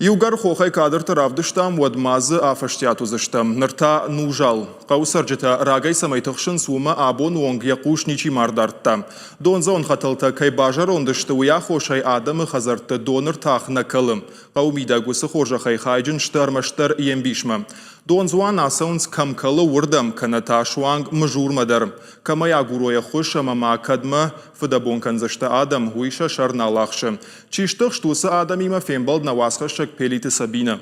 Югар хохай кадр таравдыштам вадмазы афаштиатузыштам. Нырта нужал. Қаусаржыта рагай самайтықшын суыма абон оңг яқушничи мардартта. Донза он хатылта кай бажар ондышты уя хошай адамы хазарты доныр тахна кылым. Қаумида гусы хожахай хайджын штармаштар ембишма. Донзуан асаунс камкалы урдам каната шуанг мжурмадар. Камая гуроя хоша мама кадма фыдабон канзышта адам хуиша шарналахшы. Чиштық штусы адам има фембалд на васхашак пелиты Сабина.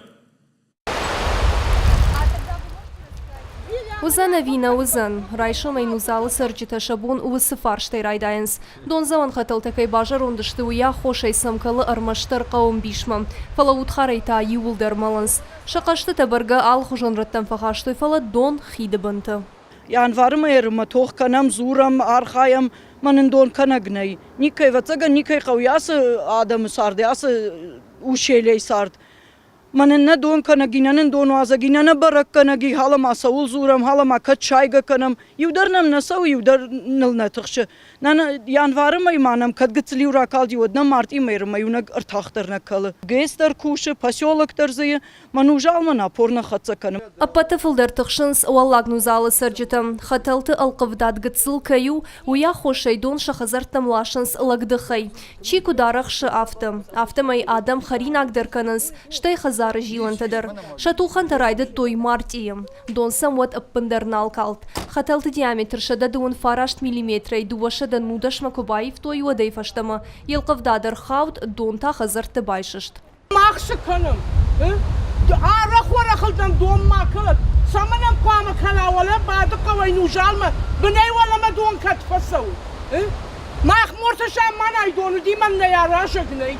Узана вина узан. Райшо майнузалы сырджита шабун увысы фарштай райдайынс. Донзаван хатыл такай бажар ондышты уя хошай самкалы армаштар қауым бишма. Фала утхарайта ювулдар маланс. Шақашты табырга ал хужонраттан фахаштой фала дон хиды бынты. Ян варма ерма тох канам зурам архаям манын дон канагнай. Никай вацага никай қауясы адамы сарды, асы ушелей сард. Манын дон канагинанын дон вазагинана барак канаги халама саул зурам халама кат чайга канам юдарнам насау юдар нылнатықшы. Нана январыма иманам кадгыцли уракалди одна март имайрыма юнаг артахтарна калы. Гейстар куши поселоктар зые манужалма напорна хатса канам. Апаты фылдар тықшынс уаллагну залы сырджитам. Хаталты алқывдат гыцыл каю уя хошай дон шахазартам лашынс лагдыхай. Чику дарахшы автым. Автымай адам харинагдыр канынс. Штай зары жилантадар. Шатухан тарайды той мартием. Дон самуат аппындарнал калт. Хаталты диаметр шада дуын фарашт миллиметрай дуашада нудаш макубаев той уадай фаштама. Елқывдадар хаут дон та хазарты байшышт. Мақшы күнім. Арах-варахылдан дон мақылып. Саманам қуамы қалауалы бады қавай нужалмы. Бұнай валама дон катфасау. Мақ мұртышам манай дону димам не арашы гнай.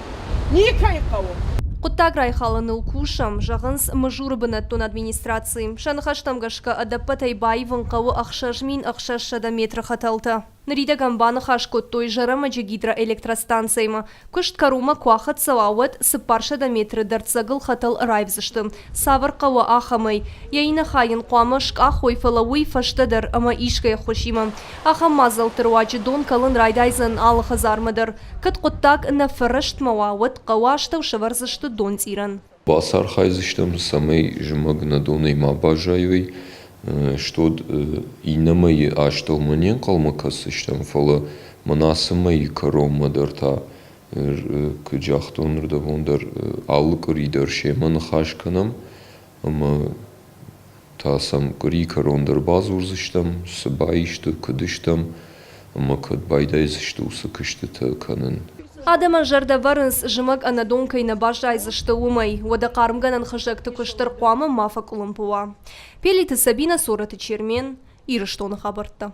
Никай қауым. Құттаг райхаланыл кушам, жағынс мұжуры бұнаттон администрации. Шанхаштам ғашқа адаппатай байвын қауы ақшажмин ақшашшада метрі қаталты. Нарида гамбаны хашкот той жарама же гидроэлектростанцияма. Күшт карума куахат салауат сыпаршада метрі дарцагыл хатал райвзышты. Савыр қауы ахамай. Яйна хайын қуамышк ахой фалауи фаштадар, ама ишкай хошима. Ахам мазал тыруачы дон калын райдайзын алы хазармадар. Кыт құттаг на фарашт мауауат қауаштау шаварзышты дон тиран. Басар хайзыштым самай жымагна доной мабажайвай. Что инамай аштал манен калмакасыштам фала манасымай каромадар та кыжахтонырда вондар аллык ридар шеман хашканам ама та сам кри карондар базурзыштам сыбайышты кыдыштам ама кыдбайдайзышты усыкышты та канын. Адама жарда варынс жымак анадонкай на бажайзышты умай, вада қарымганан хыжакты күштір қуамы мафак ұлымпуа. Пелиті Сабина сораты чермен, ирыштоны хабартты.